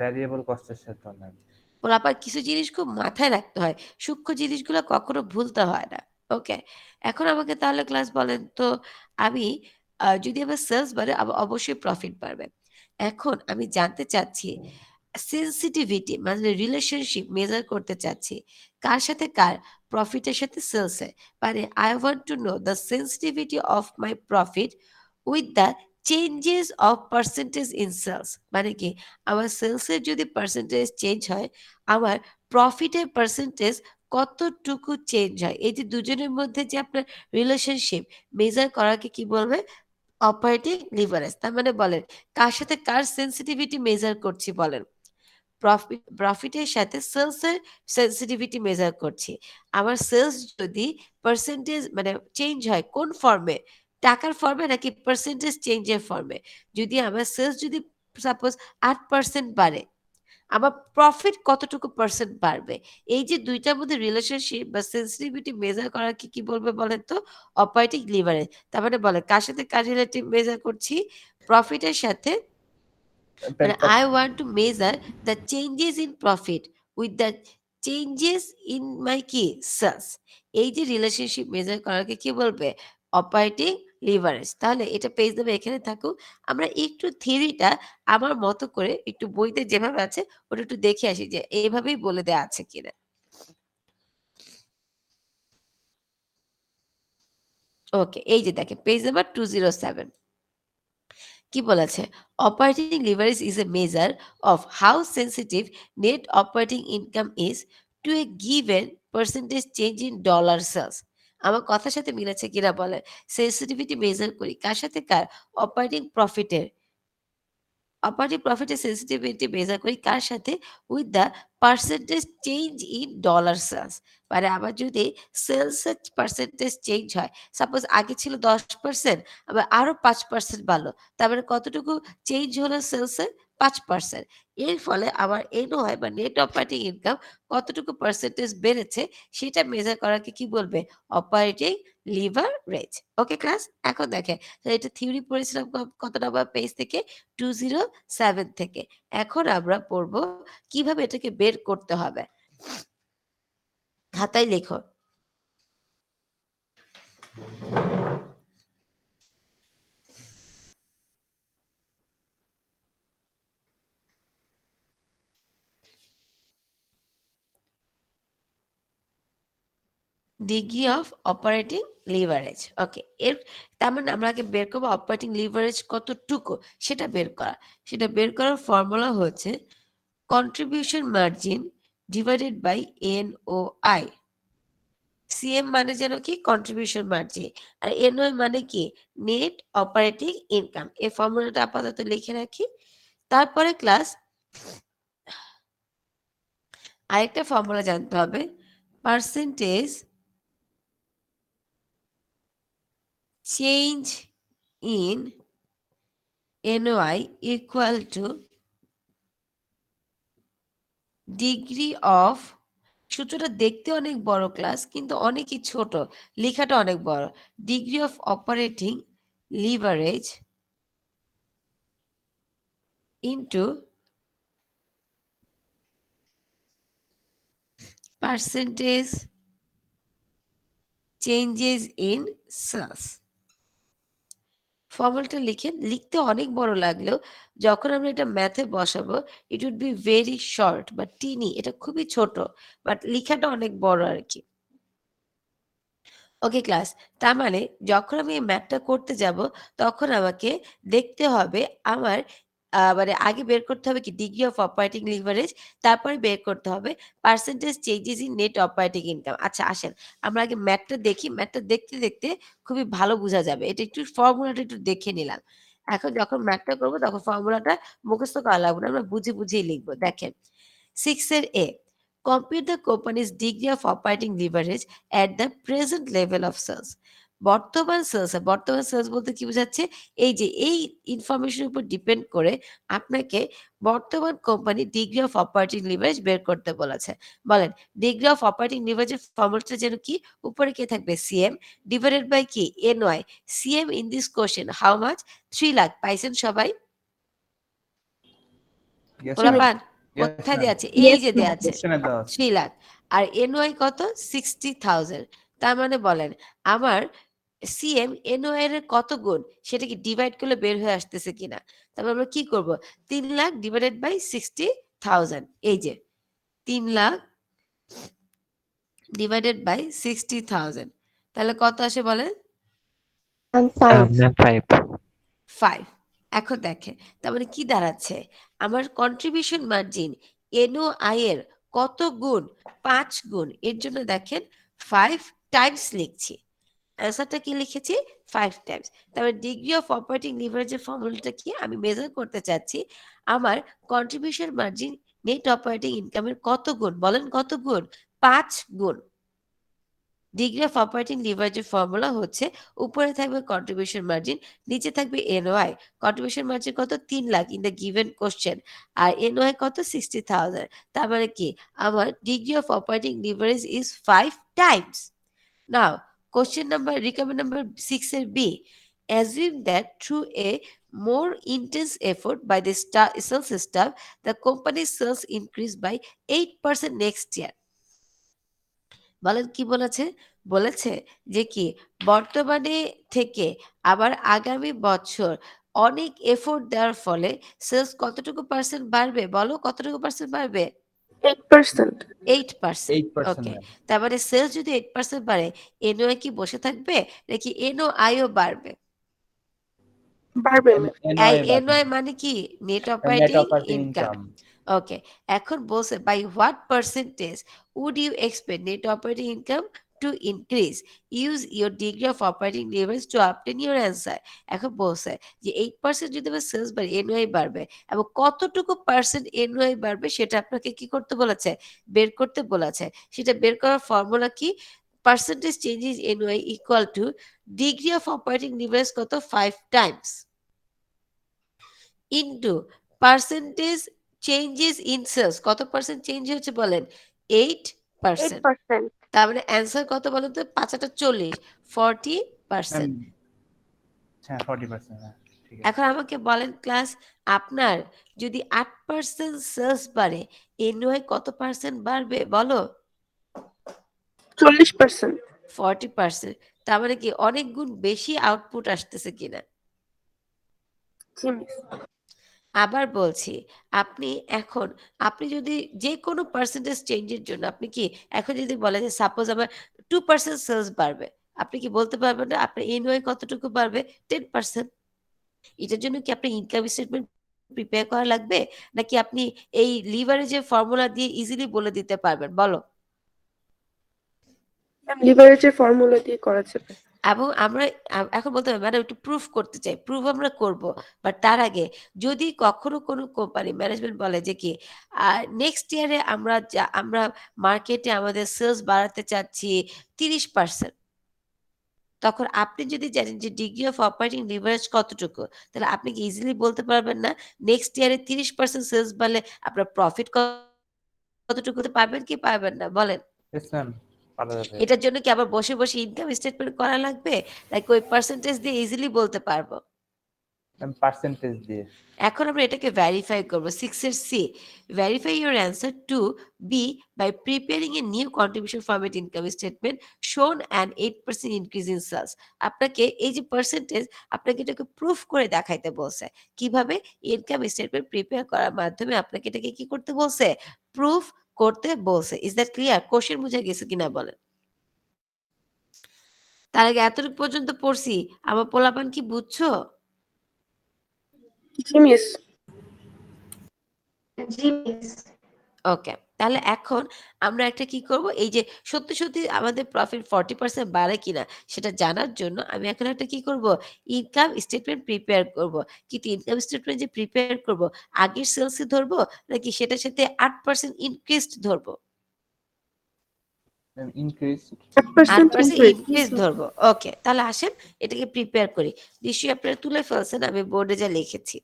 Variable কস্টের সাথে বলেন। আবার কিছু জিনিস খুব মাথায় রাখতে হয়। সূক্ষ্ম জিনিসগুলো কখনো ভুলতে হয় না। ওকে। এখন আমাকে তাহলে ক্লাস বলেন তো আমি যদি আমার সেলস বাড়ে অবশ্যই প্রফিট বাড়বে। এখন আমি জানতে চাচ্ছি সেনসিটিভিটি মানে রিলেশনশিপ মেজার করতে চাচ্ছি। কার সাথে কার? প্রফিটের সাথে সেলসের। মানে I want to know the sensitivity of my profit with the changes of percentage in sales. মানে কি? আমার সেলসের যদি পার্সেন্টেজ চেঞ্জ হয়, আমার প্রফিটের পার্সেন্টেজ কতটুকু চেঞ্জ হয়? এই যে দুজনের মধ্যে যে আপনার রিলেশনশিপ মেজার করাকে কি বলবে? Operating leverage. তার মানে বলেন, কার সাথে কার সেনসিটিভিটি মেজার করছি বলেন? প্রফিটের সাথে সেলস এর সেনসিটিভিটি মেজার করছি। আমার সেলস যদি পার্সেন্টেজ মানে চেঞ্জ হয় কোন ফর্মে? টাকার ফর্মে নাকি পার্সেন্টেজ চেঞ্জ এর ফর্মে? যদি আমার সেলস যদি সাপোজ ৮% বাড়ে, আমার প্রফিট কতটুকু পার্সেন্ট বাড়বে? এই যে ২ টার মধ্যে রিলেশনশিপ বা সেনসিটিভিটি মেজার করাকে কি বলবে বলেন তো? Operating leverage. তার মানে বলেন কার সাথে কার রিলেটিভ মেজার করছি? প্রফিটের সাথে মানে I want to measure the changes in profit with the changes in my কি sales এই যে রিলেশনশিপ মেজার করাকে কি বলবে অপারেটিং লিভারেজ। তাহলে এটা পেজ দেবে এখানে থাকুক। আমরা একটু থিওরিটা আমার মতো করে একটু বইতে যেভাবে আছে ওটা একটু দেখে আসি যে এইভাবেই বলে দেয়া আছে কিনা। ওকে, এই যে দেখেন পেজ নাম্বার 207 কি বলেছে? Operating leverage is a measure of how sensitive net operating income is to a given percentage change in dollar sales. আমার কথার সাথে মিলেছে কিনা বলেন? সেনসিটিভিটি মেজার করি কার সাথে কার? অপারেটিং প্রফিটের। অপারেটিং প্রফিটের সেনসিটিভিটি মেজার করি কার সাথে? With the percentage change in dollar sales. মানে আমার যদি সেলস এর পার্সেন্টেজ চেঞ্জ হয়, সাপোজ আগে ছিল 10% আবার আরো 5% বাড়লো। তার মানে কতটুকু চেঞ্জ হলো সেলস এর? 5%। এর ফলে আমার এনওআই বা নেট অপারেটিং ইনকাম কতটুকু পার্সেন্টেজ বেড়েছে সেটা মেজার করাকে কি বলবে? Operating leverage. ওকে ক্লাস? এখন দেখেন তো এটা থিওরি পড়েছিলাম কত নাম্বার পেজ থেকে? 207 থেকে। এখন আমরা পড়ব কিভাবে এটাকে বের করতে হবে। খাতায় লেখো। Degree of operating leverage. Okay. তার মানে আমরা আগে বের করব অপারেটিং লিভারেজ কতটুকু সেটা বের করা। সেটা বের করার ফর্মুলা হচ্ছে contribution margin divided by NOI. CM মানে যেন কি কন্ট্রিবিউশন মার্জিন আর এনওআই মানে কি নেট অপারেটিং ইনকাম। এই ফর্মুলাটা আপাতত লিখে রাখি। তারপরে ক্লাস আরেকটা ফর্মুলা জানতে হবে percentage change in NOI equal to degree of সূত্রটা দেখতে অনেক বড় ক্লাস কিন্তু অনেকই ছোট লেখাটা অনেক বড় degree of operating leverage into percentage changes in sales. ফর্মুলাটা লিখেন লিখতে অনেক বড় লাগলেও যখন আমরা এটা ম্যাথে বসাবো it would be very short বা টিনি এটা খুবই ছোট বাট লেখাটা অনেক বড় আর কি। ওকে ক্লাস তার মানে যখন আমি এই ম্যাথটা করতে যাব তখন আমাকে দেখতে হবে আমার মানে আগে বের করতে হবে কি ডিগ্রি অফ অপারেটিং লিভারেজ তারপরে বের করতে হবে percentage changes in net operating income. আচ্ছা আসেন আমরা আগে ম্যাথটা দেখি ম্যাথটা দেখতে দেখতে খুবই ভালো বোঝা যাবে এটা একটু ফর্মুলাটা একটু দেখে নিলাম। এখন যখন ম্যাথটা করবো তখন ফর্মুলাটা মুখস্থ করা লাগবে না আমরা বুঝে বুঝেই লিখবো। দেখেন 6 এর এ compute the company's degree of operating leverage at the present level of sales। বর্তমান সেলস বলতে কি বোঝাচ্ছে? এই যে এই ইনফরমেশনের উপর ডিপেন্ড করে আপনাকে বর্তমান কোম্পানির ডিগ্রি অফ অপারেটিং লিভারেজ বের করতে বলেছে। বলেন ডিগ্রি অফ অপারেটিং লিভারেজের ফর্মুলাটা যেন কি? উপরে কি থাকবে? সিএম ডিভাইডেড বাই কি? NY. CM in this question how much? 3 lakh পাইছেন সবাই? Yes, পোলা ma'am. পান Yes, কোথায় ma'am. দেয়া আছে? এই যে দেয়া আছে Question এ দেওয়া আছে। 3 লাখ। আর এনওআই কত? 60,000। তার মানে বলেন আমার সিএম এনওআই এর কত গুণ? সেটা কি ডিভাইড করলে বের হয়ে আসতেছে কিনা? তারপর আমরা কি করব? 3 লাখ ডিভাইডেড বাই 60,000 এই যে 3 লাখ ডিভাইডেড বাই 60,000 তাহলে কত আসে বলেন? And 5. 5. 5। এখন দেখেন তার মানে কি দাঁড়াচ্ছে? আমার কন্ট্রিবিউশন মার্জিন এনওআই এর কত গুণ? ৫ গুণ। এর জন্য দেখেন 5 টাইমস লিখছি। অ্যান্সারটা কি লিখেছি? 5 টাইমস। তারপরে ডিগ্রি অফ অপারেটিং লিভারেজের ফর্মুলাটা কি? আমি মেজার করতে চাচ্ছি আমার কন্ট্রিবিউশন মার্জিন নেট অপারেটিং ইনকামের কত গুণ? বলেন কত গুণ? ৫ গুণ। ডিগ্রি অফ অপারেটিং লিভারেজের ফর্মুলা হচ্ছে উপরে থাকবে কন্ট্রিবিউশন মার্জিন, নিচে থাকবে এনওআই। কন্ট্রিবিউশন মার্জিন কত? ৩ lakh in the given question. আর এনওআই কত? 60,000। তার মানে কি? আমার degree of operating leverage is 5 times. Now, question number, recommend number 6 এর B. Assume that through a more intense effort by the sales staff, the company's sales increase by 8% next year. বলেন কি বলেছে? বলেছে যে কি বর্তমানে থেকে আবার আগামী বছর অনেক এফোর্ট দেওয়ার ফলে সেলস কতটুকু পার্সেন্ট বাড়বে? বলো কতটুকু পার্সেন্ট বাড়বে? 8%. 8%। 8%, ওকে। ma'am. তার মানে সেলস যদি 8% বাড়ে, এনওআই কি বসে থাকবে? নাকি এনওআই ও বাড়বে? বাড়বে ma'am. এই NOI বাড়বে। এনওআই মানে কি? Net Net operating operating income. income. ওকে। এখন বলছে by what percentage would you expect net operating income to increase? Use your degree of operating leverage to obtain your answer. এখন বলছে যে 8% যদি আমার সেলস বাড়ে, এনওআই বাড়বে এবং কতটুকু পার্সেন্ট এনওআই বাড়বে সেটা আপনাকে কি করতে বলেছে? বের করতে বলেছে। সেটা বের করার ফর্মুলা কি? Percentage changes NOI equal to degree of operating leverage কত? 5 times into percentage changes in sales কত পার্সেন্ট চেঞ্জ হচ্ছে বলেন? 8%। 8%. তার মানে অ্যান্সার কত বলেন তো? ৫ × ৪০ 40%। Ma'am, হ্যাঁ 40%, হ্যাঁ ঠিক আছে। এখন আমাকে বলেন ক্লাস আপনার যদি 8% সেলস বাড়ে, এনওআই কত পার্সেন্ট বাড়বে বলো? 40%. 40%। তার মানে কি অনেক গুণ বেশি আউটপুট আসতেছে কিনা? জি মিস। আবার বলছি, আপনি যদি যেকোনো পার্সেন্টেজ চেঞ্জের জন্য আপনি কি এখন যদি বলেন যে সাপোজ আমার 2% সেলস বাড়বে, আপনি কি বলতে পারবেন না আপনার এনওআই কতটুকু বাড়বে? 10%। এটার জন্য কি আপনার ইনকাম স্টেটমেন্ট প্রিপেয়ার করা লাগবে? নাকি আপনি এই লিভারেজের ফর্মুলা দিয়ে ইজিলি বলে দিতে পারবেন? বলো। ম্যাম লিভারেজের ফর্মুলা দিয়ে করা যাবে। এবং আমরা এখন বলতে হবে ম্যাডাম একটু প্রুফ করতে চাই। প্রুফ আমরা করব। বাট তার আগে যদি কখনো কোনো কোম্পানি ম্যানেজমেন্ট বলে যে কি নেক্সট ইয়ারে আমরা মার্কেটে আমাদের সেলস বাড়াতে চাচ্ছি 30%। তখন আপনি যদি জানেন যে ডিগ্রি অফ অপারেটিং লিভারেজ কতটুকু, তাহলে আপনি কি ইজিলি বলতে পারবেন না নেক্সট ইয়ারে 30% সেলস বাড়লে আপনার প্রফিট কতটুকু হতে পারবেন কি পারবেন না? বলেন। Yes, ma'am, পারা যাবে। এটার জন্য কি আবার বসে, বসে ইনকাম স্টেটমেন্ট করা লাগবে? নাকি ওই পার্সেন্টেজ দিয়ে ইজিলি বলতে পারবো? Ma'am, percentage দিয়ে। এখন আমরা এটাকে ভেরিফাই করব। 6 এর C, verify your answer to be by preparing a new contribution format income statement shown an 8% increase in sales. আপনাকে এই যে পার্সেন্টেজ আপনাকে এটাকে প্রুফ করে দেখাইতে বলছে। কিভাবে? ইনকাম স্টেটমেন্ট প্রিপেয়ার করার মাধ্যমে আপনাকে এটাকে কি করতে বলছে? প্রুফ করতে বলছে। Is that clear? কোশ্চেন বুঝা গেছে কিনা বলেন? তার আগে এতটুকু পর্যন্ত পড়ছি। আমার পোলাপান কি বুঝছো? জি মিস। জি মিস। ওকে। তাহলে এখন আমরা একটা কি করব? এই যে সত্যি, সত্যি আমাদের প্রফিট 40% বাড়ে কিনা সেটা জানার জন্য আমি এখন একটা কি করব? ইনকাম স্টেটমেন্ট প্রিপেয়ার করব। কিন্তু ইনকাম স্টেটমেন্ট যে প্রিপেয়ার করব, আগের সেলসই ধরবো নাকি সেটার সাথে 8% ইনক্রিজড ধরবো? Ma'am, increased। 8% 8% ইনক্রিজ। ইনক্রিজ ধরবো। ওকে। তাহলে আসেন এটাকে প্রিপেয়ার করি। নিশ্চয়ই আপনারা তুলে ফেলছেন আমি বোর্ডে যা লিখেছি।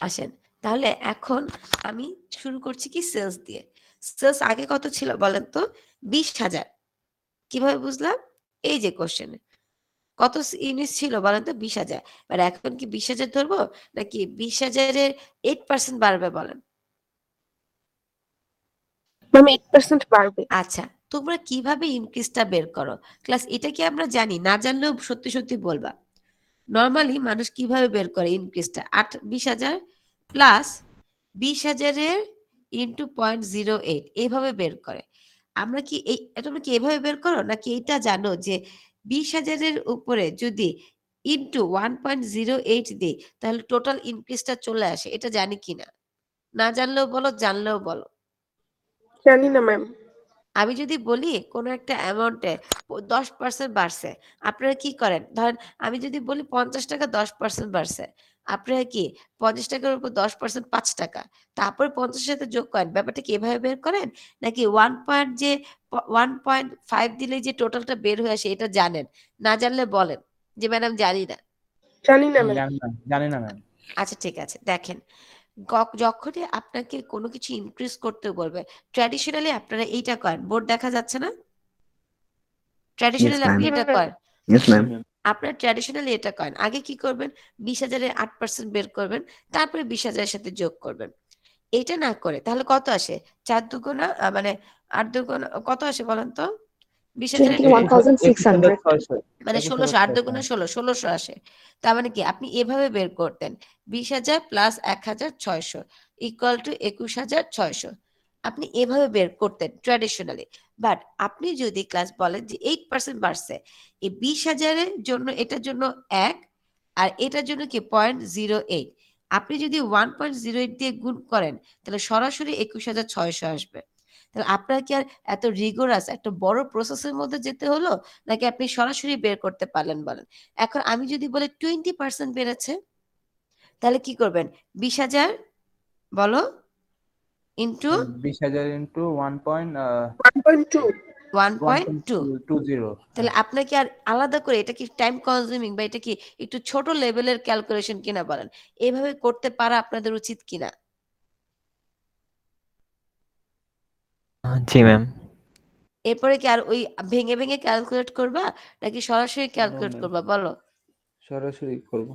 আসেন তাহলে এখন আমি শুরু করছি কি সেলস দিয়ে। সেলস আগে কত ছিল বলেন তো? 20,000। কিভাবে বুঝলাম? এই যে কোশ্চেনে। কত ইউনিট ছিল বলেন তো? 20,000। এবার এখন কি 20,000 ধরবো? নাকি 20,000 এর 8% বাড়বে বলেন? ম্যাম 8% বাড়বে। আচ্ছা, তোমরা কিভাবে ইনক্রিজটা বের করো? ক্লাস এটা কি আমরা জানি? না জানলেও সত্যি বলবা। নরমালি মানুষ কিভাবে বের করে ইনক্রিজটা? 20,000 প্লাস 20,000 এর ইনটু 0.08 এইভাবে বের করে। আমরা কি তোমরা কি এভাবে বের করো? নাকি এইটা জানো যে 20,000 এর উপরে যদি ইনটু 1.08 দেই তাহলে টোটাল ইনক্রিজটা চলে আসে। এটা জানি কিনা? না জানলেও বলো, জানলেও বলো। জানি না ম্যাম। আমি যদি বলি কোনো একটা অ্যামাউন্টে 10% বাড়ছে, আপনারা কি করেন? ধরেন আমি যদি বলি ৳৫০ 10% বাড়ছে। আপনারা কি ৳৫০ র উপর 10% ৳৫ তারপরে ৫০ এর সাথে যোগ করেন। ব্যাপারটা কি এভাবে বের করেন? নাকি 1 পয়েন্ট যে 1.5 দিলেই যে টোটালটা বের হয়ে আসে এটা জানেন? না জানলে বলেন যে ম্যাডাম জানি না। জানি না ম্যাম। জানি না ম্যাম। আচ্ছা ঠিক আছে। দেখেন যখনই আপনাকে কোনো কিছু ইনক্রিজ করতে বলবে, ট্র্যাডিশনালি আপনারা এইটা করেন। বোর্ড দেখা যাচ্ছে না? Yes, ট্র্যাডিশনালি আপনি ma'am. এটা করেন। Yes, জি ma'am. ম্যাম। আপনারা ট্র্যাডিশনালি এটা করেন। আগে কি করবেন? 20,000 এর 8% বের করবেন। তারপরে 20,000 এর সাথে যোগ করবেন। এটা না করে তাহলে কত আসে? 4 দুগুণা মানে 8 দুগুণা কত আসে বলেন তো? 20,000 এর 21,600. 21,600 মানে 1600 8 দুগুণে 21,600 1600 আসে। তার মানে কি আপনি এভাবে বের করতেন। 20,000 প্লাস 1,600 ইকুয়াল টু 21,600 আপনি এভাবে বের করতেন ট্র্যাডিশনালি। বাট আপনি যদি ক্লাস বলেন যে 8% বাড়ছে, এই 20,000 এর জন্য এটার জন্য 1 আর এটার জন্য কি 0.08 আপনি যদি 1.08 দিয়ে গুণ করেন তাহলে সরাসরি 21,600 আসবে। তাহলে আপনার কি আর এত রিগোরাস একটা বড় প্রসেস এর মধ্যে যেতে হলো? নাকি আপনি সরাসরি বের করতে পারলেন বলেন? এখন আমি যদি বলি 20% বেড়েছে, তাহলে কি করবেন? 20,000 বলো ইনটু 20,000 ইন্টু 1.2। 1.2 1.20। তাহলে আপনার কি আর আলাদা করে এটা কি টাইম কনজিউমিং বা এটা কি একটু ছোট লেভেলের ক্যালকুলেশন কিনা বলেন? এভাবে করতে পারা আপনাদের উচিত কিনা? জি ম্যাম। এরপরে কি আর ওই ভেঙে ক্যালকুলেট করবা? নাকি সরাসরি নো ক্যালকুলেট ম্যাম, করবা বলো? সরাসরি করব।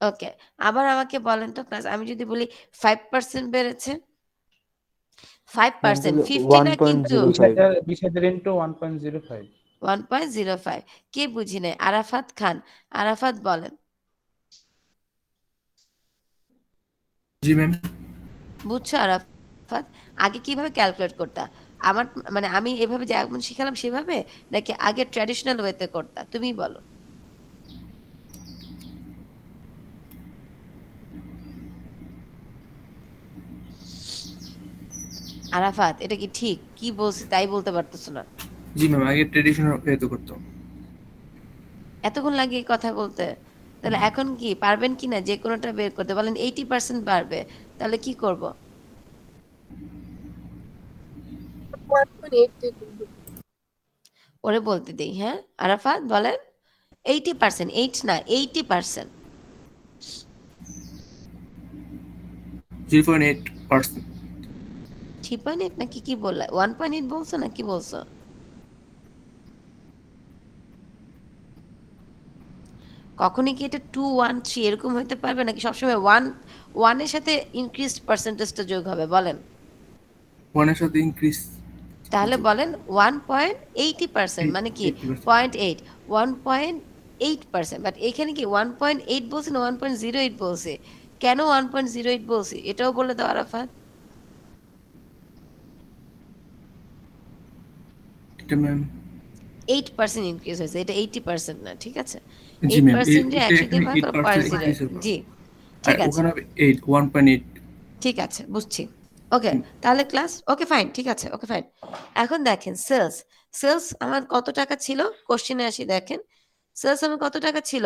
ওকে। আবার আমাকে বলেন তো ক্লাস আমি যদি বলি 5% বেড়েছে? ম্যাম 5% তাহলে 50 না কিন্তু 1.05। 20,000 ইন্টু 1.05। 1.05 কে বুঝি নাই? আরাফাত খান। আরাফাত বলেন। জি ম্যাম। বুঝছো আরাফাত? আগে কিভাবে ক্যালকুলেট করতা? আমার মানে আমি এভাবে যেমন শিখালাম সেভাবে? নাকি আগে ট্র্যাডিশনাল ওয়েতে করতা? তুমিই বলো। আরাফাত এটা কি ঠিক? কি বলছি তাই বলতে পারতেছো না। জি ম্যাম, আগে ট্রেডিশনাল ওয়েতে করতাম। এতক্ষণ লাগে এই কথা বলতে? তাহলে এখন কি পারবেন কিনা যেকোনোটা বের করতে? বলেন 80% বাড়বে। তাহলে কি করব? 1.8 দিয়ে গুণ করব। ওরে বলতে দেই, হ্যাঁ? আরাফাত বলেন। 80% 8 না 80% 0.8%। 3.8 নাকি কি বললা? 1.8 বলছো না কি বলছো? কখনই কি এটা 2, 1, 3 এরকম হইতে পারবে নাকি সবসময় 1 এর সাথে ইনক্রিজড পার্সেন্টেজটা যোগ হবে বলেন? 1 এর সাথে ইনক্রিজ তাহলে বলেন 1.80% মানে কি 80%। 0.8 1.8% বাট এখানে কি 1.8 বলছি না 1.08 বলছি? কেন 1.08 বলছি? এটাও বলে দাও আরাফাত। এটা ম্যাম 8% ইনক্রিজ হয়েছে। এটা 80% না। ঠিক আছে? জি ম্যাম, 8% রে এটা 100 এখানে দিয়ে ভাগ করো 8% 0.08 ইনক্রিজ হবে। জি, আর ঠিক আছে। ওখানে হবে 1.8। ঠিক আছে, বুঝছি। ওকে, তাহলে ক্লাস ওকে ফাইন, ঠিক আছে, ওকে ফাইন। এখন দেখেন সেলস আমার কত টাকা ছিল? কোশ্চেনে আসি দেখেন। সেলস আমার কত টাকা ছিল?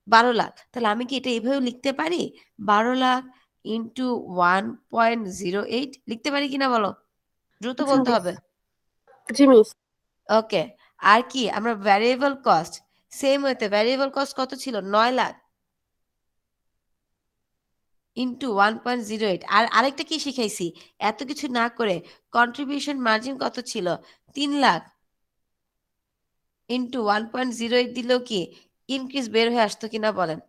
12 লাখ। তাহলে আমি কি এটা এভাবেও লিখতে পারি? 12 লাখ ইনটু 1.08 লিখতে পারি কিনা বলো? দ্রুত জি বলতে মিস। হবে। জি মিস। ওকে। আর কি আমরা ভ্যারিয়েবল কস্ট সেম ওয়েতে ভ্যারিয়েবল কস্ট কত ছিল? 9 লাখ ইন্টু 1.08 আর আরেকটা কি শিখাইছি এত কিছু না করে কন্ট্রিবিউশন মার্জিন কত ছিল 3 লাখ ইন্টু 1.08 দিলেও কি ইনক্রিজ বের হয়ে আসতো কিনা বলেন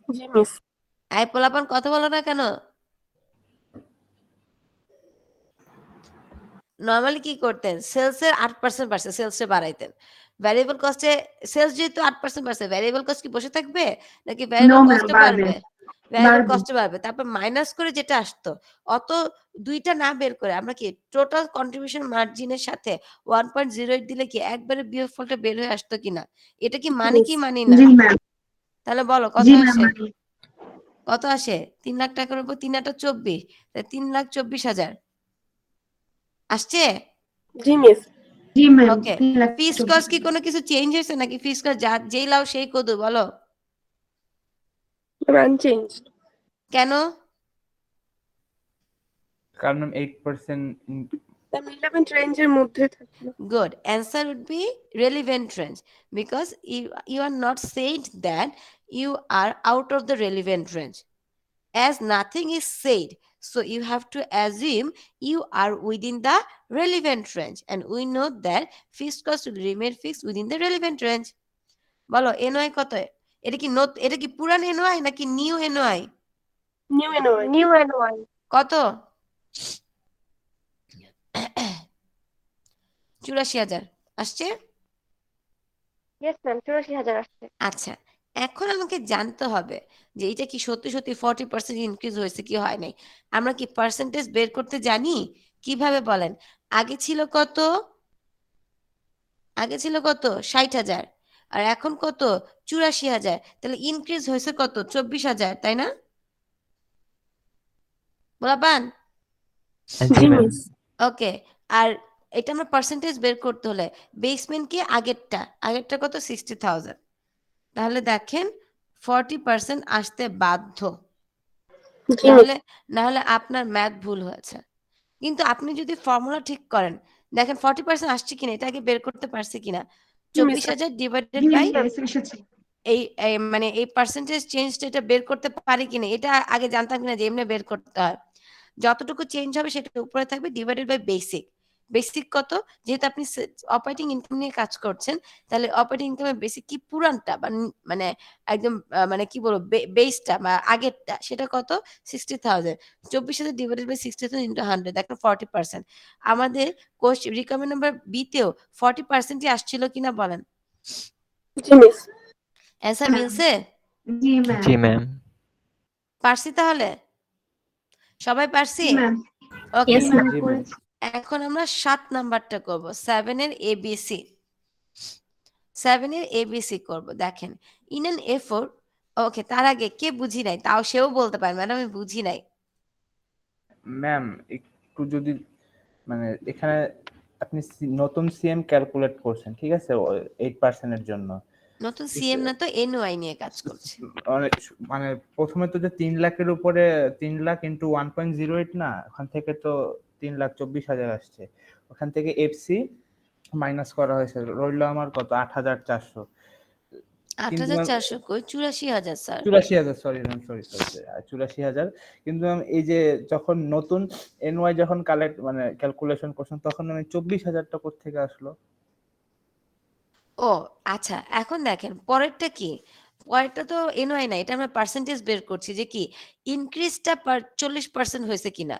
জি মিস এই পোলাপান কথা বলো না কেন নরমালি কি করতেন সেলসের 8% বাড়ছে সেলসে বাড়াইতেন ভ্যারিয়েবল কস্টে সেলস যেহেতু 8% বাড়ছে ভ্যারিয়েবল কস্ট কি বসে থাকবে নাকি ভ্যারিয়েবল ma'am, কস্টে বাড়বে। বাড়বে ভ্যারিয়েবল বাড়বে। কস্টে বাড়বে তারপর মাইনাস করে যেটা আসতো অত দুইটা না বের করে আমরা কি টোটাল কন্ট্রিবিউশন মার্জিনের সাথে 1.08 দিলে কি একবারে বিয়োগফলটা বের হয়ে আসতো কিনা এটা কি মানে কি মানি না জি ম্যাম তাহলে বলো কত জি ম্যাম আসে কত আসে 3 লাখ টাকার উপর 3 আটা 24 3,24,000 আসছে জি মিস জি ম্যাম ওকে ফিক্সড কস্ট কি কোনো কিছু চেঞ্জ হয়েছে নাকি ফিক্সড কস্ট যা যেই লাও সেই কদু বলো আনচেঞ্জ কেন কারণ 8% রিলেভেন্ট রেঞ্জের মধ্যে থাকলো good answer would be relevant range because you are not said that you are out of the relevant range as nothing is said so you have to assume you are within the relevant range and we know that fixed cost will remain fixed within the relevant range বলো এনওআই কত এটা কি পুরান এনওআই নাকি new এনওআই new NY কত 84,000 আসছে yes ma'am 84,000 আসছে আচ্ছা এখন আমাকে জানতে হবে যে এটা কি সত্যি সত্যি 40% ইনক্রিজ হয়েছে কি হয় নাই আমরা কি পার্সেন্টেজ বের করতে জানি কিভাবে বলেন আগে ছিল কত 60,000 আর এখন কত 84,000 তাহলে ইনক্রিজ হয়েছে কত 24,000 তাই না বলাবান জি মিস ওকে আর এটা আমরা পার্সেন্টেজ বের করতে হলে বেসমেন্ট কি আগেরটা কত 60,000 তাহলে দেখেন 40% আসতে বাধ্য জি মিস না হলে আপনার ম্যাথ ভুল হয়েছে কিন্তু আপনি যদি ফর্মুলা ঠিক করেন দেখেন 40% আসছে কিনা এটা আগে বের করতে পারছে কিনা জি, মিস। 24,000 ডিভাইডেড বাই মানে এই পার্সেন্টেজ চেঞ্জটা এটা বের করতে পারি কিনা এটা আগে জানতাম কিনা যে এমনি বের করতে হয় যতটুকু চেঞ্জ হবে সেটা উপরে থাকবে ডিভাইডেড বাই বেসিক কত যেহেতু আপনি অপারেটিং ইনকাম নিয়ে কাজ করছেন তাহলে অপারেটিং ইনকামের বেসিক কি পুরানটা বা মানে একদম মানে কি বলবো বেসটা বা আগেরটা সেটা কত 60,000 24,000 ডিভাইডেড বাই 60,000 ইন্টু 100 দেখেন 40% আমাদের কোশ্চেন রিকমেন্ড নাম্বার বি তেও 40%ই আসছিল কিনা বলেন জি মিস অ্যান্সার মিলছে জি ম্যাম জি ম্যাম পারছি তাহলে সবাই পারছি ম্যাম ওকে ইয়েস ম্যাম জি ম্যাম এখন আমরা 7 নাম্বারটা করব 7 এর এবিসি 7 এর এবিসি করব দেখেন ইন অ্যান এফোর্ট ওকে তার আগে কে বুঝি নাই তাও সেও বলতে পারে ম্যাডাম আমি বুঝি নাই ম্যাম একটু যদি মানে এখানে আপনি নতুন সিএম ক্যালকুলেট করছেন ঠিক আছে 8% এর জন্য নতুন সিএম না তো এনওআই নিয়ে কাজ করছে মানে প্রথমে তো যে 3 লাখের উপরে 3 লাখ ইন্টু 1.08 না ওখান থেকে তো 3,24,000 আসছে ওখান থেকে এফসি মাইনাস করা হয়েছে রইল আমার কত 8,400 8,400 কই 84,000 স্যার 84,000 সরি ম্যাম সরি 84,000 কিন্তু ম্যাম এই যে যখন নতুন এনওয়াই যখন কালেক্ট মানে ক্যালকুলেশন করছেন তখন আমি 24,000টা কোথা থেকে আসলো ও আচ্ছা এখন দেখেন পরেরটা কি পরেরটা তো এনওআই না এটা আমরা পার্সেন্টেজ বের করছি যে কি ইনক্রিজটা 40% হয়েছে কিনা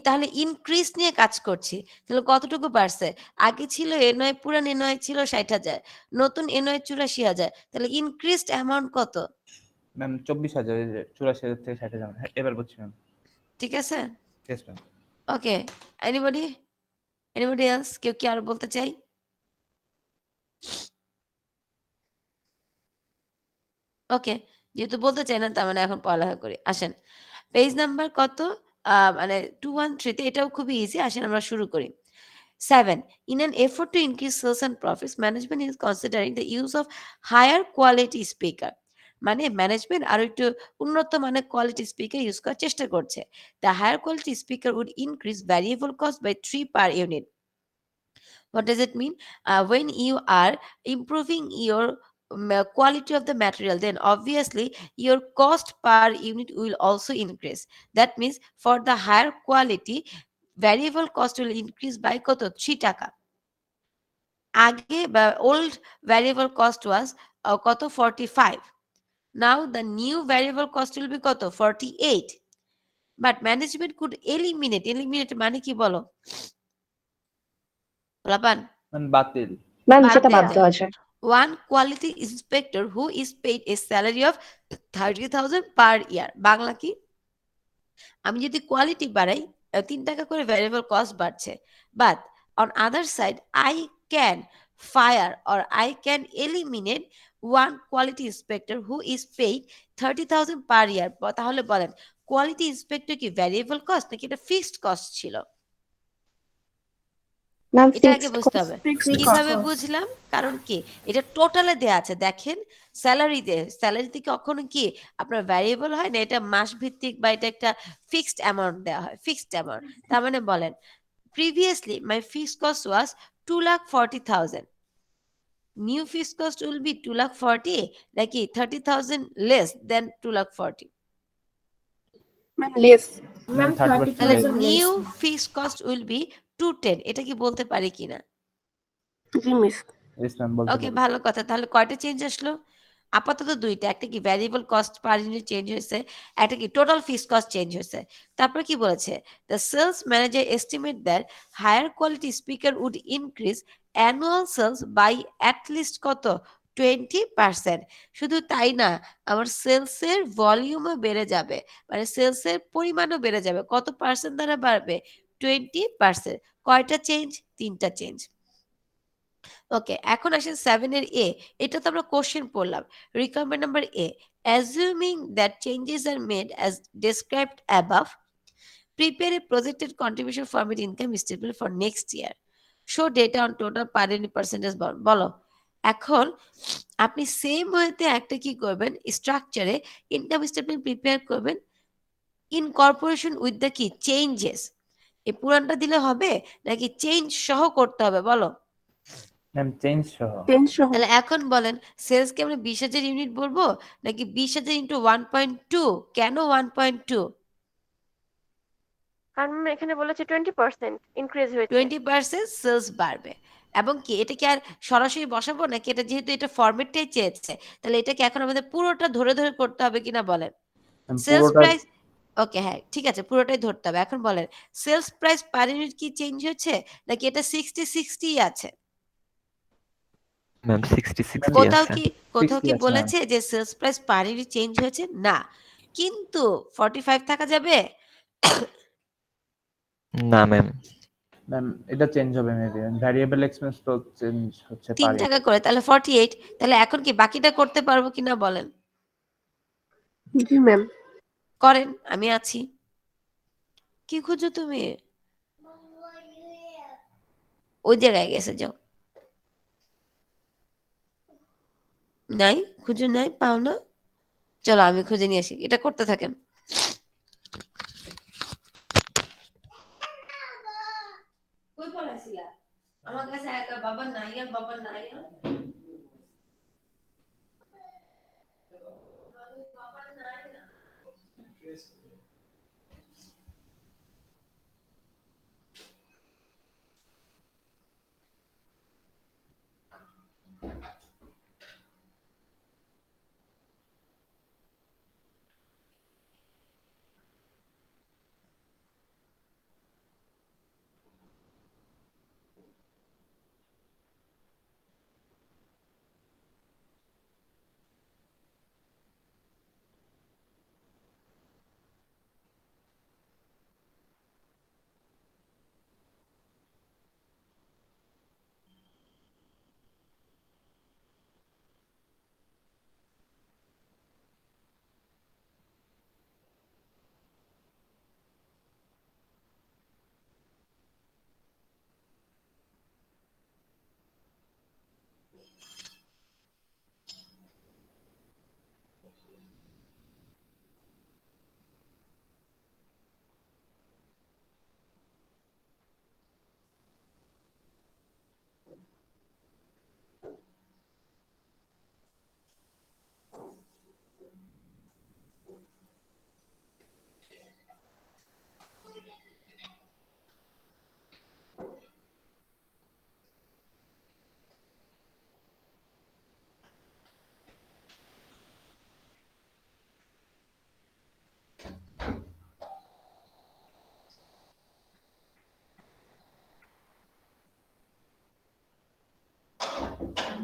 তাহলে ইনক্রিজ নিয়ে কাজ করছি তাহলে কতটুকু বাড়ছে আগে ছিল এনওআই পুরান এনওআই ছিল 60,000 নতুন এনওআই 84,000 তাহলে ইনক্রিজড অ্যামাউন্ট কত ম্যাম 24,000 84,000 থেকে 60,000 এবার বুঝছি ম্যাম ঠিক আছে yes ma'am okay anybody else কেউ কি আর বলতে চাই ওকে যেহেতু বলতে চাই না তার মানে এখন পড়ালেখা করি আসেন পেজ নাম্বার কত মানে 213 তে এটাও খুবই ইজি আসেন আমরা শুরু করি 7 in an effort to increase sales and profits management is considering the use of higher quality speaker মানে ম্যানেজমেন্ট আরো একটু উন্নত মানের কোয়ালিটি স্পিকার ইউজ করার চেষ্টা করছে the higher quality speaker would increase variable cost by 3 per unit what does it mean when you are improving your quality of the material, then obviously your cost per unit will also increase. That means for the higher quality, variable cost will increase by কত 3 টাকা। আগে বা old variable cost was কত 45, now the new variable cost will be কত 48, but management could eliminate মানে কি বলো লাপান মানে বাতিল। ম্যাম বাদ সেটা বাদ দেওয়া দেওয়া যায়। one quality inspector who is paid a salary of 30,000 per year, Bangla কি? আমি যদি কোয়ালিটি বাড়াই 3 টাকা করে ভ্যারিয়েবল কস্ট বাড়ছে, but on other side I can fire or I can eliminate one quality inspector who is paid 30,000 পার ইয়ার। তাহলে বলেন quality inspector কি ভ্যারিয়েবল কস্ট নাকি এটা ফিক্সড কস্ট ছিল? ম্যাম এটা আগে ফিক্সড বুঝতে হবে। কিভাবে cost. বুঝলাম? কারণ কি এটা টোটালে দেয়া আছে, দেখেন স্যালারিতে কখনো কি আপনার ভ্যারিয়েবল হয় না, এটা মাস ভিত্তিক বা এটা একটা ফিক্সড অ্যামাউন্ট দেওয়া হয়, ফিক্সড অ্যামাউন্ট। তার মানে বলেন previously my fixed cost was 2,40,000, new fixed cost will be 2,40,000 নাকি 30,000 less than 2,40,000? Ma'am less. Ma'am, 30% তাহলে less। New fixed cost will be 210, এটা কি বলতে পারি কিনা? জি মিস। Yes ma'am, বলতে ওকে, পারি। ভালো কথা। তাহলে কয়টা চেঞ্জ আসলো? আপাতত ২ টা। একটা কি variable cost per unit change হয়েছে, একটা কি টোটাল ফিক্সড কস্ট চেঞ্জ হয়েছে। তারপর কি বলেছে? The sales manager estimate that higher quality speaker would increase annual sales by at least কত 20%। শুধু তাই না, আমার সেলসের ভলিউমও বেড়ে যাবে, মানে সেলসের পরিমাণও বেড়ে যাবে। কত পার্সেন্ট দ্বারা বাড়বে? 20%। কয়টা চেঞ্জ? ৩ টা চেঞ্জ। ওকে, এখন আসেন 7 এর এ। এটা তো আমরা কোশ্চেন পড়লাম। Requirement number A, assuming that changes are made as described above, prepare a projected contribution format income statement for next year, show data on total per unit percentage. বলো এখন আপনি সেম ওয়েতে একটা কি করবেন, স্ট্রাকচারে ইনকাম স্টেটমেন্ট প্রিপেয়ার করবেন in corporation with the কি চেঞ্জেস। এই পুরানটা দিলে হবে নাকি চেঞ্জ সহ করতে হবে বলো? ম্যাম চেঞ্জ সহ। চেঞ্জ সহ। তাহলে এখন বলেন সেলস কে আমরা 20,000 ইউনিট বলবো নাকি 20,000 ইন্টু 1.2? কেন 1.2? কারণ এখানে বলেছে 20% ইনক্রিজ হয়েছে। 20% সেলস বাড়বে। এবং কি এটা কি আর সরাসরি বসাবো নাকি এটা যেহেতু এটা ফরম্যাটটাই চেয়েছে, তাহলে এটাকে এখন আমাদের পুরোটা ধরে ধরে করতে হবে কিনা বলেন? সেলস পুরোটা প্রাইস, ওকে হ্যাঁ ঠিক আছে, পুরোটাই ধরতে হবে। এখন বলেন সেলস প্রাইস পার ইউনিট কি চেঞ্জ হচ্ছে নাকি এটা 60-60 আছে? ম্যাম 60-60 কোথাও আছে। কি কোথাও 60 কি আছে ম্যাম। বলেছে যে sales price per unit change হয়েছে? না। কিন্তু 45 থাকা যাবে? না ম্যাম। ম্যাম এটা চেঞ্জ হবে মেবি, ভ্যারিয়েবল এক্সপেন্স তো চেঞ্জ হচ্ছে 3 পারে। টাকা করে, তাহলে 48। তাহলে এখন কি বাকিটা করতে পারবো কিনা বলেন? জি ম্যাম। করেন, আমি আছি। কি খুঁজো তুমি? ওই জায়গায় গেছে, যাও। নাই, খুঁজে নাই, পাও না? চলো আমি খুঁজে নিয়ে আসি, এটা করতে থাকেন। কই পড়াছিলা? আমার কাছে একা বাবা নাই আর বাবা নাই আর। বাবা নাই না।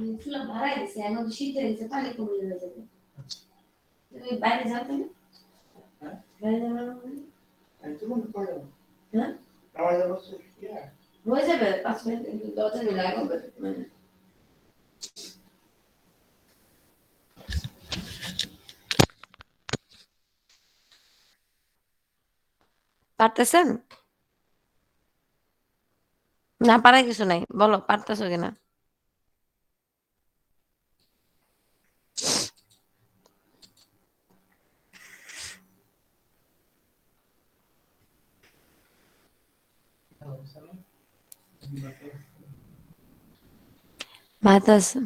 আমি চুলা ভাড়াই দিছি, এখন শীত হয়ে গেছে, পানি কমে যাবে। তুমি বাইরে যাও কেন? বাইরে যাবে না মানে? হ্যাঁ? হয়ে যাবে 5 মিনিট, কিন্তু দরজা দিয়ে লাগাবে মানে। পারতেছেন? না পারার কিছু নাই, বলো পারতেছো কিনা। ভাত আছে।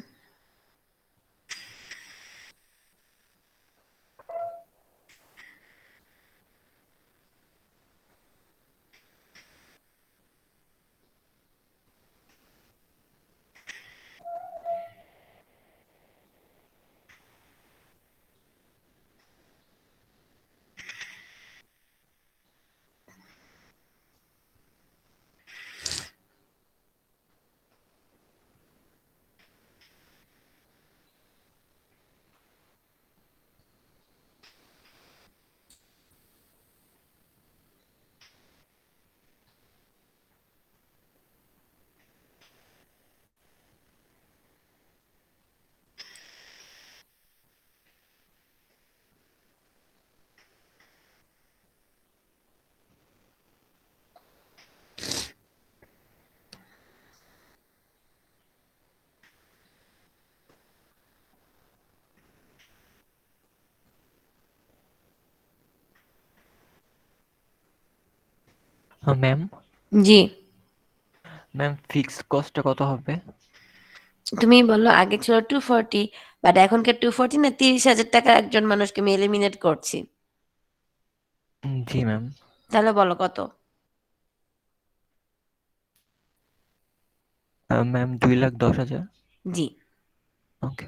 ম্যাম জি, ম্যাম ফিক্সড কস্টটা কত হবে? তুমি বললো আগে ছিল 240, বাট এখনকার 240 না, 30,000 টাকা একজন মানুষকে আমি এলিমিনেট করছি। জি ম্যাম। তাহলে বলো কত? ম্যাম 2,10,000। জি। ওকে।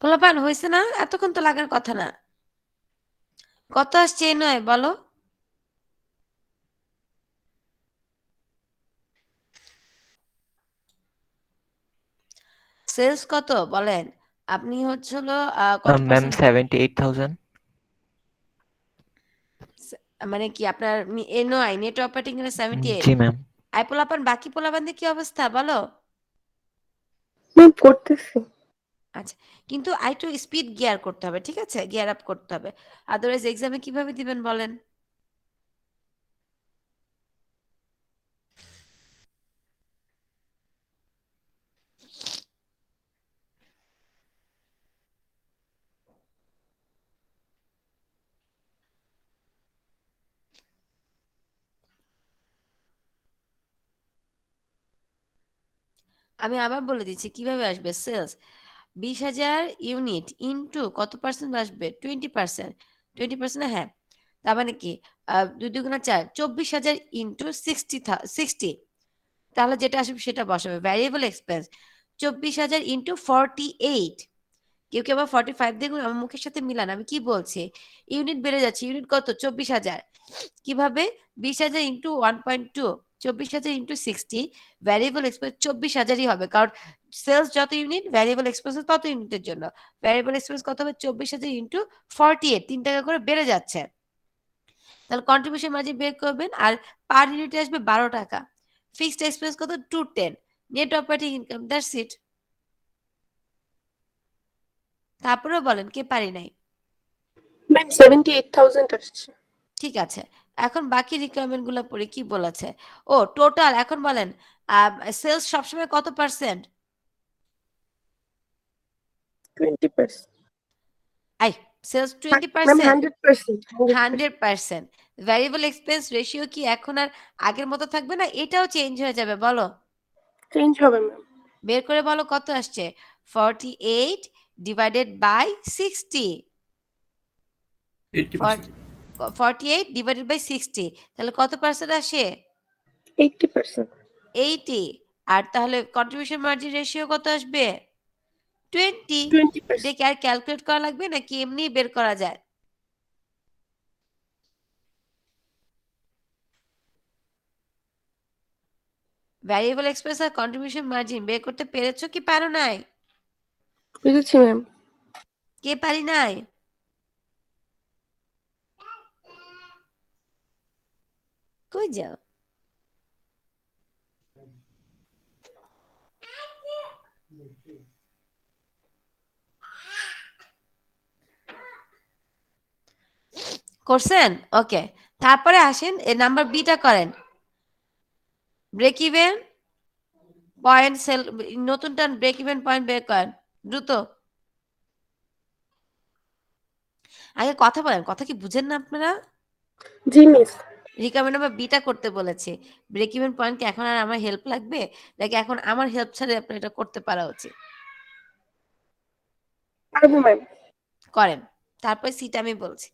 পোলাপান হয়েছে না? এতক্ষণ তো লাগার কথা না। কত আসছে এই নয় বলো? সেলস কত বলেন? আপনি হচ্ছে হলো কত ম্যাম পার্সেন্ট? 78,000। মানে কি আপনার এনওআই নেট অপারেটিং এর 78? জি ম্যাম। আই পোলাপান বাকি পোলাপানদের কি অবস্থা বলো? ম্যাম করতেছি। আচ্ছা, কিন্তু আরেকটু স্পিড গিয়ার করতে হবে, ঠিক আছে? গিয়ার আপ করতে হবে, আদারওয়াইজ এক্সামে কিভাবে দিবেন বলেন? আমি আবার বলে দিচ্ছি কিভাবে আসবে সেলস। 20,000 ইউনিট ইনটু কত পার্সেন্ট আসবে? 20%। 20%, হ্যাঁ। তার মানে কি 2 দুগুণা 4, 24,000 ইনটু 60। তাহলে যেটা আসবে সেটা বসাবে। Variable expense 24,000 into 48। কেউ আবার 45 দিয়ে গুণ, আমার মুখের সাথে মিলান। আমি কি বলছি? ইউনিট বেড়ে যাচ্ছে। ইউনিট কত? 24,000। কিভাবে? 20,000 ইনটু 1.2, 24,000 ইনটু 60, ভ্যারিয়েবল এক্সপেন্স 24,000ই হবে। কারণ সেলস যত ইউনিট, ভ্যারিয়েবল এক্সপেন্স তত ইউনিটের জন্য। ভ্যারিয়েবল এক্সপেন্স কত হবে? 24,000 ইনটু 48, 3 টাকা করে বেড়ে যাচ্ছে। তাহলে কন্ট্রিবিউশন মার্জিন বের করবেন, আর পার ইউনিটে আসবে 12 টাকা। ফিক্সড এক্সপেন্স কত? 210। Net operating income, that's it. তারপরেও বলেন কে পারি নাই? ম্যাম 78,000 আসছে। ঠিক আছে, এখন বাকি রিকোয়ারমেন্ট গুলো পড়ে কি বলেছে। ও টোটাল এখন বলেন সেলস সবসময় কত percent? 20%। I sales ma'am 20%। 100%। 100%। Variable expense ratio কি এখন আর আগের মতো থাকবে না? এটাও চেঞ্জ হয়ে যাবে, বলো। চেঞ্জ হবে ম্যাম। বের করে বলো কত আসছে? 48 ডিভাইডেড বাই 60। 80%. 48 ডিভাইডেড বাই 60 তাহলে কত পার্সেন্ট আসে? 80%. 80। আর তাহলে কন্ট্রিবিউশন মার্জিন রেশিও কত আসবে? 20। 20%. এটা কি আর ক্যালকুলেট করা লাগবে নাকি এমনি বের করা যায়? ভ্যারিয়েবল এক্সপেন্স আর কন্ট্রিবিউশন মার্জিন বের করতে পেরেছো কি পারো নাই? পেরেছি ম্যাম। কে পারি নাই? কই যাও? করছেন? ওকে। তারপরে আসেন নাম্বার বিটা করেন। ব্রেক ইভেন পয়েন্ট সেল নতুনটা ব্রেক ইভেন পয়েন্ট বের করেন দ্রুত। আগে কথা বলেন, কথা কি বুঝেন না আপনারা? জি মিস। রিকমেন্ড নাম্বার বিটা করতে বলেছি। ব্রেক ইভেন পয়েন্ট কি এখন আর আমার হেল্প লাগবে নাকি এখন আমার হেল্প ছাড়া আপনার এটা করতে পারা উচিত? পারবো ম্যাম। করেন। তারপর সিটা আমি বলছি।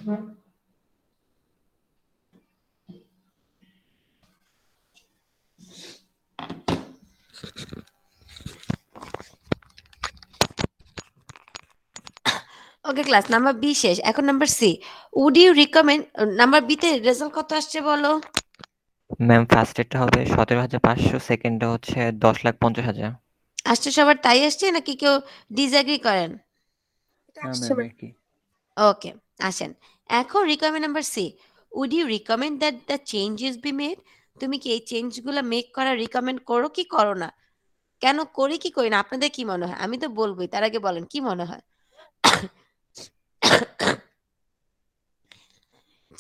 ওকে ক্লাস, নাম্বার বি শেষ, এখন number C. Would you recommend, number B তে রেজাল্ট কত আসছে বলো? ম্যাম ফার্স্টেরটা হবে 17,500, সেকেন্ডটা হচ্ছে 10,50,000। আসছে সবার তাই আসছে নাকি কেউ ডিসএগ্রি করেন? এটা না আসছে ম্যাম ম্যাম। একই। ওকে, আসেন। এখন recommend number C, would you recommend that the changes be made? তুমি কি এই চেঞ্জগুলো মেক করা রিকমেন্ড করো কি করো না? কেন করি কি করি না আপনাদের কি মনে হয়? আমি তো বলবোই, তার আগে বলেন কি মনে হয়?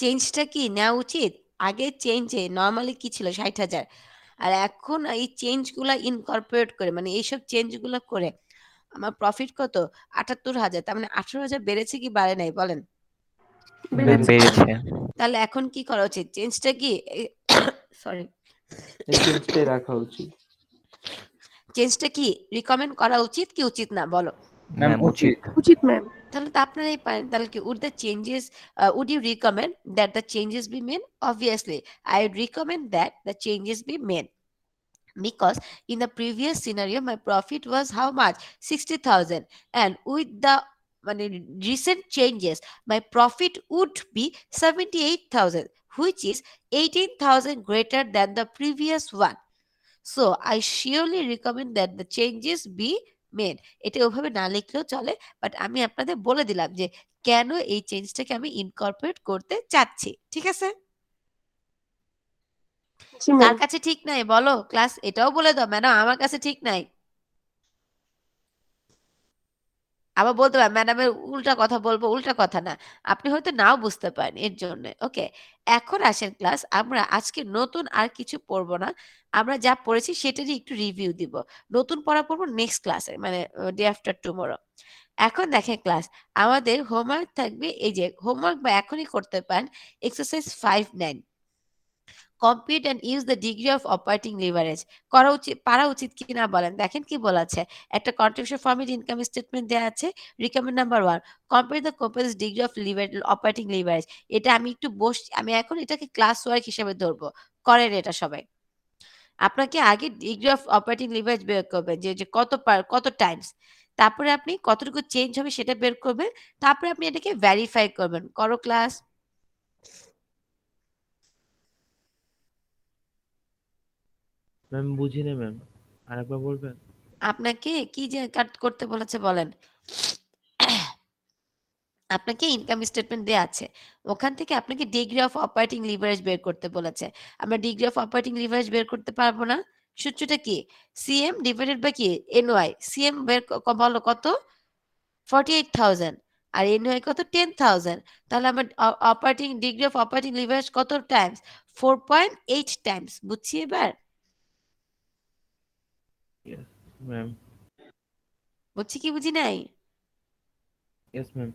চেঞ্জটা কি নেওয়া উচিত? আগে চেঞ্জে নরমালি কি ছিল ৬০,০০০, আর এখন এই চেঞ্জগুলা ইনকর্পোরেট করে, মানে এইসব চেঞ্জগুলো করে আমার প্রফিট কত? ৭৮,০০০। তার মানে ১৮,০০০ বেড়েছে কি বাড়ে নাই বলেন? ম্যাম বেড়েছে। বেড়েছে। তাহলে এখন কি করা উচিত? চেঞ্জটা কি সরি, এই চেঞ্জটাই রাখা উচিত। চেঞ্জটা কি রিকমেন্ড করা উচিত কি উচিত না বলো? ম্যাম ম্যাম উচিত। উচিত। উচিত ম্যাম। তাহলে তো আপনারাই পারেন। তাহলে কি would the changes, would you recommend that the changes be made? Obviously, I would recommend that the changes be made. Because in the previous scenario, my profit was how much? 60,000. And with the মানে recent changes, my profit would be 78,000, which is 18,000 greater than the previous one. So I surely recommend that the changes be made. এটা ওভাবে না লিখলেও চলে, but আমি আপনাদের বলে দিলাম যে কেন এই চেঞ্জটাকে আমি ইনকর্পোরেট করতে চাচ্ছি। ঠিক আছে? জি কার ম্যাম। কাছে ঠিক নাই বলো ক্লাস? এটাও বলে দাও ম্যাডাম আমার কাছে ঠিক নাই। আবার বলতে পারেন ম্যাডামের উল্টা কথা বলবো, উল্টা কথা না। আপনি হয়তো নাও বুঝতে পারেন এর জন্য। ওকে। এখন আসেন ক্লাস, আমরা আজকে নতুন আর কিছু পড়ব না। আমরা যা পড়েছি সেটারই একটু রিভিউ দিব। নতুন পড়া পড়বো নেক্সট ক্লাসে, মানে ডে আফটার টুমরো। এখন দেখেন ক্লাস, আমাদের হোমওয়ার্ক থাকবে, এই যে হোমওয়ার্ক বা এখনই করতে পারেন, exercise 5-9, compute and use the degree of operating leverage। করা উচিত, পারা উচিত কিনা বলেন? দেখেন কি বলেছে, একটা কন্ট্রিবিউশন ফর্মেট ইনকাম স্টেটমেন্ট দেওয়া আছে। Recommend number 1, compare the companies degree of operating leverage. এটা আমি একটু আমি এখন এটাকে ক্লাস ওয়ার্ক হিসেবে ধরবো, করেন এটা সবাই। আপনাকে আগে ডিগ্রি অফ অপারেটিং লিভারেজ বের করবেন, যে যে কত টাইমস, তারপরে আপনি কতটুকু চেঞ্জ হবে সেটা বের করবেন, তারপরে আপনি এটাকে ভেরিফাই করবেন। করো ক্লাস। ম্যাম বুঝিনি ম্যাম, আরেকবার বলবেন? আপনাকে কি যে কাট করতে বলেছে বলেন? আপনাকে ইনকাম স্টেটমেন্ট দেয়া আছে। ওখান থেকে আপনাকে ডিগ্রি অফ অপারেটিং লিভারেজ বের করতে বলেছে। আমরা ডিগ্রি অফ অপারেটিং লিভারেজ বের করতে পারবো না। সূত্রটা কি? সিএম ডিভাইডেড বাই কি? এনওয়াই। সিএম বের বলো কত? 48,000 আর এনওয়াই কত? 10,000। তাহলে আমার operating degree of operating leverage কত টাইমস? 4.8 টাইমস। বুঝছি এবার? Yes ma'am. বুঝছি কি বুঝি নাই? Yes ma'am.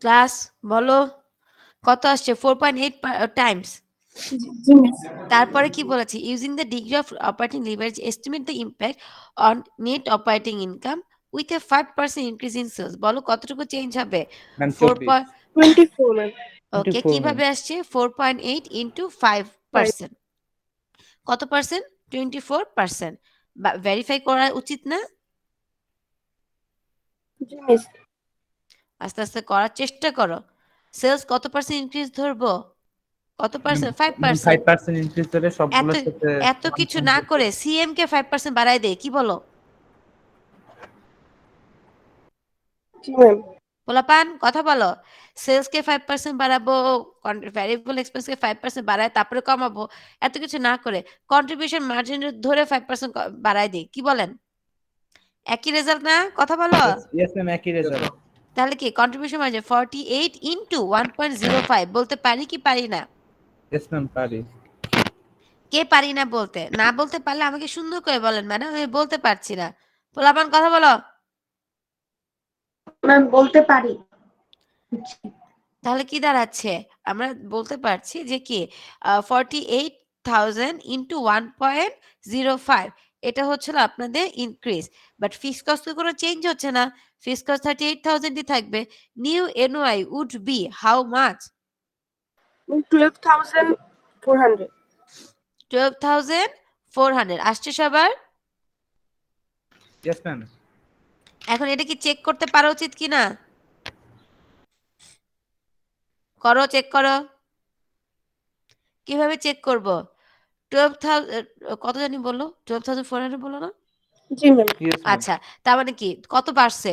ক্লাস বলো কত আসছে 4.8 টাইমস। জি মিস। তারপরে কি বলেছে using the degree of operating leverage estimate the impact on net operating income with a 5% increase in sales. বলো কতটুকু চেঞ্জ হবে? ম্যাম 4. 24 ম্যাম। ওকে 24 কিভাবে আসছে 4.8 ইন্টু 5%, কত পার্সেন্ট? 24%। ভেরিফাই করা উচিত না? জি মিস। আস্তে আস্তে করার চেষ্টা করো। সেলস কত পার্সেন্ট ইনক্রিজ ধরবো? কত পার্সেন্ট? 5%। 5% ইনক্রিজ করে এত সবগুলোর সাথে এত কিছু না করে সিএম কে 5% বাড়ায় দেয়, কি বলো? জি ম্যাম। পোলাপান কথা বলো। সেলস কে 5% বাড়াবো, ভ্যারিয়েবল এক্সপেন্স কে 5% বাড়ায় তারপরে কমাবো, এত কিছু না করে কন্ট্রিবিউশন মার্জিন ধরে 5% বাড়ায় দিই, কি বলেন? একই রেজাল্ট না? কথা বলো। ইয়েস ম্যাম একই রেজাল্ট। তাহলে কি কন্ট্রিবিউশন মার্জিন 48 ইন্টু 1.05 বলতে পারি কি পারি না? ইয়েস ম্যাম পারি। কে পারি না বলতে? না বলতে পারলে আমাকে সুন্দর করে বলেন ম্যাডাম, আমি বলতে পারছি না। পোলাপান কথা বলো। ম্যাম বলতে পারি। তাহলে কি দাঁড়াচ্ছে? আমরা বলতে পারছি যে কি 48,000 ইন্টু 1.05 এটা হচ্ছিল আপনাদের ইনক্রিজ, বাট ফিক্সড কস্ট তো কোনো চেঞ্জ হচ্ছে না। ফিক্সড কস্ট 38,000ই থাকবে। New NOI would be how much? 12,400। 12,400 আসছে সবার? Yes ma'am. এখন এটা কি চেক করতে পারা উচিত কিনা? করো, চেক করো। কিভাবে চেক করব? 12,000 কত জানি বললো? 12,400 বললো না? জি ম্যাম। Yes ma'am. আচ্ছা, তার মানে কি কত বাড়ছে?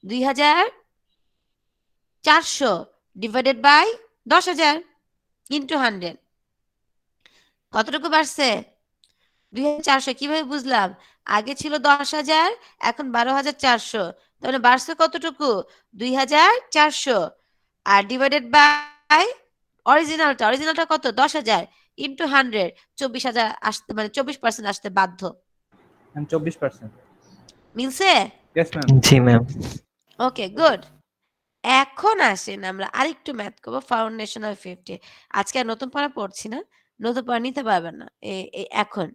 2,400 ডিভাইডেড বাই 10,000 ইন্টু 100 কতটুকু বাড়ছে? 2,400। কিভাবে বুঝলাম? আগে ছিল 10,000, এখন 12,400, তাহলে বাড়ছে কতটুকু? 2,400। আর ডিভাইডেড বাই অরিজিনালটা কত? 10,000 ইন্টু 100 24,000 আসতে, মানে 24% আসতে বাধ্য। ম্যাম 24%। মিলছে? Yes ma'am. জি ম্যাম। Okay good. এখন আসেন আমরা আরেকটু ম্যাথ করবো, ফাউন্ডেশন অফ 50। আজকে আর নতুন পড়া পড়ছি না, নতুন পড়া নিতে পারবেন না। এখন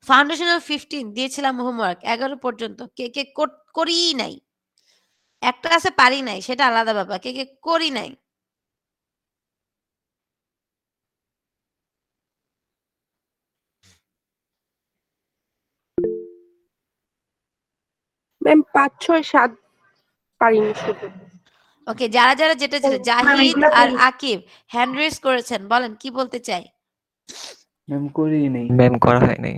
ফাউন্ডেশন অফ 15 দিয়েছিলাম হোমওয়ার্ক 11 পর্যন্ত, কে কে করিই নাই। একটা আছে পারি নাই, সেটা আলাদা ব্যাপার। কে কে করি নাই? ম্যাম 5, 6, 7 পারিনি শুধু। ওকে যারা যারা যেটা ছিল, ম্যাম জাহিদ এগুলা আর করি। আকিব হ্যান্ড রেজ করেছেন, বলেন কি বলতে চাই? ম্যাম করি নেই। ম্যাম করা হয় নাই।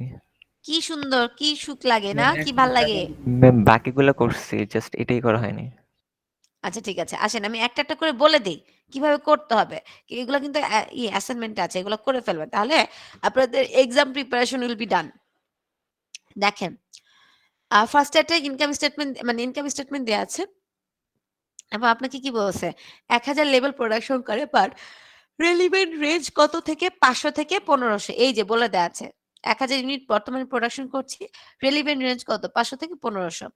কি সুন্দর, কি সুখ লাগে না, কি ভাল লাগে। ম্যাম বাকিগুলো করছি, জাস্ট এটাই করা হয়নি। আচ্ছা ঠিক আছে, আসেন আমি একটা একটা করে বলে দিই কিভাবে করতে হবে। এগুলো কিন্তু অ্যাসাইনমেন্ট আছে, এগুলো করে ফেলবেন, তাহলে আপনাদের exam preparation will be done. দেখেন ফার্স্ট একটা ইনকাম স্টেটমেন্ট, মানে ইনকাম স্টেটমেন্ট দেওয়া আছে এবং আপনাকে কি বলছে 1,000 লেভেল প্রোডাকশন করে পার রেলিভেন্ট রেঞ্জ কত থেকে 500 থেকে 1500, এই যে বলে দেওয়া আছে 1,000 ইউনিট বর্তমানে প্রোডাকশন করছি, রেলিভেন্ট রেঞ্জ কত 500 থেকে 1500।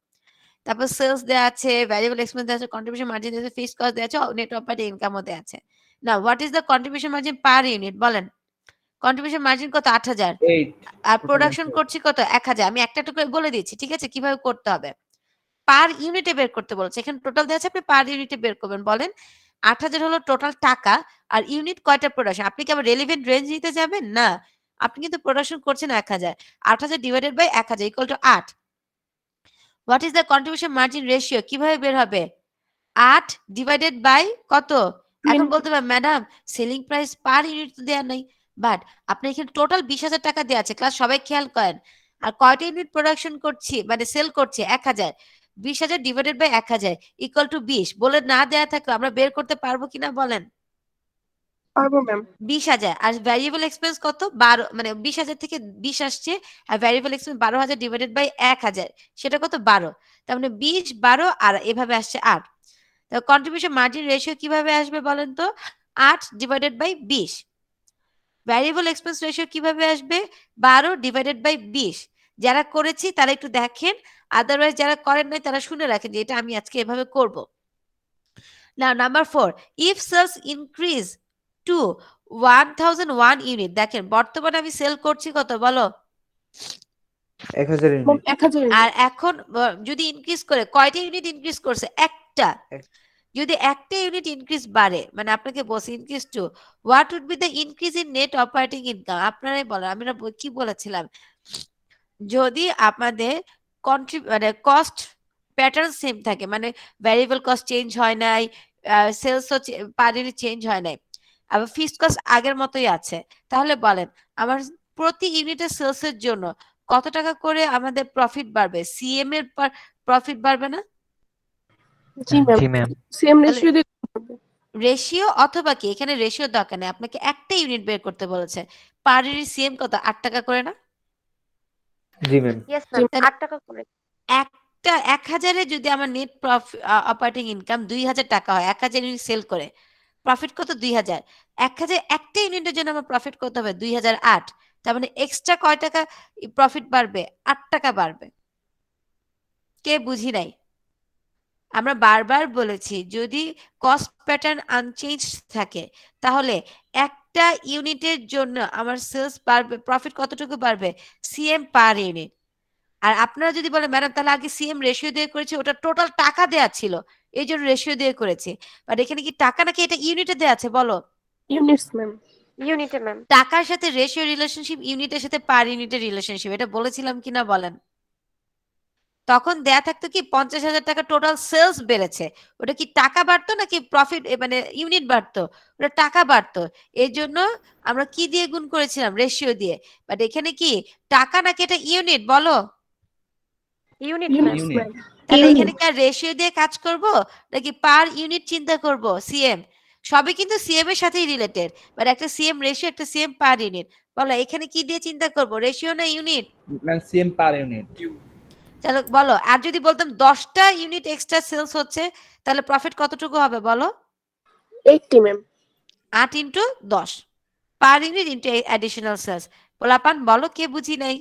তারপর সেলস দেওয়া আছে, ভ্যারিয়েবল এক্সপেন্স দেওয়া আছে, কন্ট্রিবিউশন মার্জিন দেওয়া আছে, ফিক্সড কস্ট দেওয়া আছে, নেট অপারেটিং ইনকামও দেওয়া আছে। না what is the contribution margin per unit? বলেন কন্ট্রিবিউশন মার্জিন কত? 8,000। 8 আর প্রোডাকশন করছি কত? 1,000। আমি একটা একটা করে বলে দিচ্ছি, ঠিক আছে কিভাবে করতে হবে। পার ইউনিটে বের করতে বলছে, এখানে টোটাল দেওয়া আছে, আপনি পার ইউনিটে বের করবেন। বলেন 8,000 হলো টোটাল টাকা, আর ইউনিট কয়টা প্রোডাকশন? আপনি কি আবার রেলিভেন্ট রেঞ্জ নিতে যাবেন? না, আপনি কিন্তু প্রোডাকশন করছেন 1,000, 8,000 divided by 1,000 equal to 8। What is the contribution margin ratio? কিভাবে বের হবে? 8 ডিভাইডেড বাই কত? এখন বলতে পারেন madam selling price per unit তো দেওয়া নাই, বাট আপনি এখানে টোটাল 20,000 টাকা দেওয়া আছে। ক্লাস সবাই খেয়াল করেন। আর কয়টা ইউনিট প্রোডাকশন করছি, মানে সেল করছি? 1,000। 20,000 ডিভাইডেড বাই 1,000 ইকুয়াল টু 20 বলে না দেয়া থাকলে আমরা বের করতে পারবো কিনা বলেন? পারবো ম্যাম। 20,000। আর ভ্যারিয়েবল এক্সপেন্স কত? 12, মানে 20,000 থেকে 20 আসছে, আর ভ্যারিয়েবল এক্সপেন্স 12,000 ডিভাইডেড বাই 1,000, সেটা কত? 12। তার মানে 20, 12 আর এভাবে আসছে 8। কন্ট্রিবিউশন মার্জিন রেশিও কিভাবে আসবে বলেন তো? 8 divided by 20। Variable expense ratio কিভাবে আসবে? 12 ডিভাইডেড বাই 20। যারা করেছি তারা একটু দেখেন, আদারওয়াইজ যারা করেন নাই তারা শুনে রাখেন যে এটা আমি আজকে এভাবে করব। Now number 4, if sales increase to 1001 unit, দেখেন বর্তমানে আমি সেল করছি কত বলো, 1000 ইউনিট। 1000 আর এখন যদি ইনক্রিজ করে কয়টা ইউনিট ইনক্রিজ করছে, একটা। যদি একটা ইউনিট ইনক্রিজ বাড়ে মানে আপনাকে বলছি increase to what would be the increase in net operating income, আপনারাই বলেন, আমরা কি বলেছিলাম, যদি আমাদের মানে কস্ট প্যাটার্ন সেম থাকে, মানে ভ্যারিয়েবল কস্ট চেঞ্জ হয় নাই, সেলসও পার ইউনিট চেঞ্জ হয় নাই, আবার ফিক্সড কস্ট আগের মতোই আছে, তাহলে বলেন আমার প্রতি ইউনিটের সেলস এর জন্য কত টাকা করে আমাদের প্রফিট বাড়বে, সিএম এর প্রফিট বাড়বে না? জি ম্যাম জি ম্যাম। সেম তাহলে- রেশিও দিয়ে করবে। রেশিও অথবা কি, এখানে রেশিও দরকার নেই, আপনাকে একটা ইউনিট বের করতে বলেছে, পার ইউনিট সিএম কত, 8 টাকা করে না? জি ম্যাম। ইয়েস ম্যাম, তাহলে- 8 টাকা করে। একটা 1000-এ যদি আমার নেট অপারেটিং ইনকাম 2000 টাকা হয়, 1000 ইউনিট সেল করে প্রফিট কত, 2000। 1000 একটা ইউনিটের জন্য আমার প্রফিট কত হবে, 2008। তার মানে এক্সট্রা কয় টাকা প্রফিট বাড়বে, 8 টাকা বাড়বে। কে বুঝি নাই? আমরা বারবার বলেছি যদি কস্ট প্যাটার্ন আনচেঞ্জ থাকে তাহলে একটা ইউনিটের জন্য আমার সেলস বাড়বে, প্রফিট কতটুকু বাড়বে, সিএম পার ইউনিট। আর আপনারা যদি বলেন ম্যাডাম তাহলে আগে সিএম রেশিও দিয়ে করেছি, ওটা টোটাল টাকা দেয়া ছিল এই জন্য রেশিও দিয়ে করেছি, বাট এখানে কি টাকা নাকি এটা ইউনিটে দেয়া আছে বলো? ইউনিটস ম্যাম ইউনিটে ম্যাম। টাকার সাথে রেশিও রিলেশনশিপ ইউনিটের সাথে পার ইউনিটের রিলেশনশিপ, এটা বলেছিলাম কিনা বলেন? তখন দেয়া থাকতো কি 50,000 টাকা টোটাল সেলস বেড়েছে, ওটা কি টাকা বাড়তো নাকি প্রফিট মানে ইউনিট বাড়তো? ওটা টাকা বাড়তো, এই জন্য আমরা কি দিয়ে গুণ করেছিলাম, রেশিও দিয়ে। বাট এখানে কি টাকা নাকি এটা ইউনিট বলো? Unit ma'am. ইউনিটস ম্যাম তাহলে এখানে কি রেশিও দিয়ে কাজ করব নাকি পার ইউনিট চিন্তা করব, সিএম? সবই কিন্তু সিএম এর সাথেই রিলেটেড, বাট একটা সিএম রেশিও একটা সিএম পার ইউনিট, বলো এখানে কি দিয়ে চিন্তা করব, রেশিও না unit? Ma'am CM per unit. চলো বলো, আর যদি বলতাম 10টা ইউনিট এক্সট্রা সেলস হচ্ছে তাহলে প্রফিট কতটুকু হবে বলো? 80 ma'am 8 × 10 per unit into additional sales. পোলাপান বলো, কে বুঝি নাই?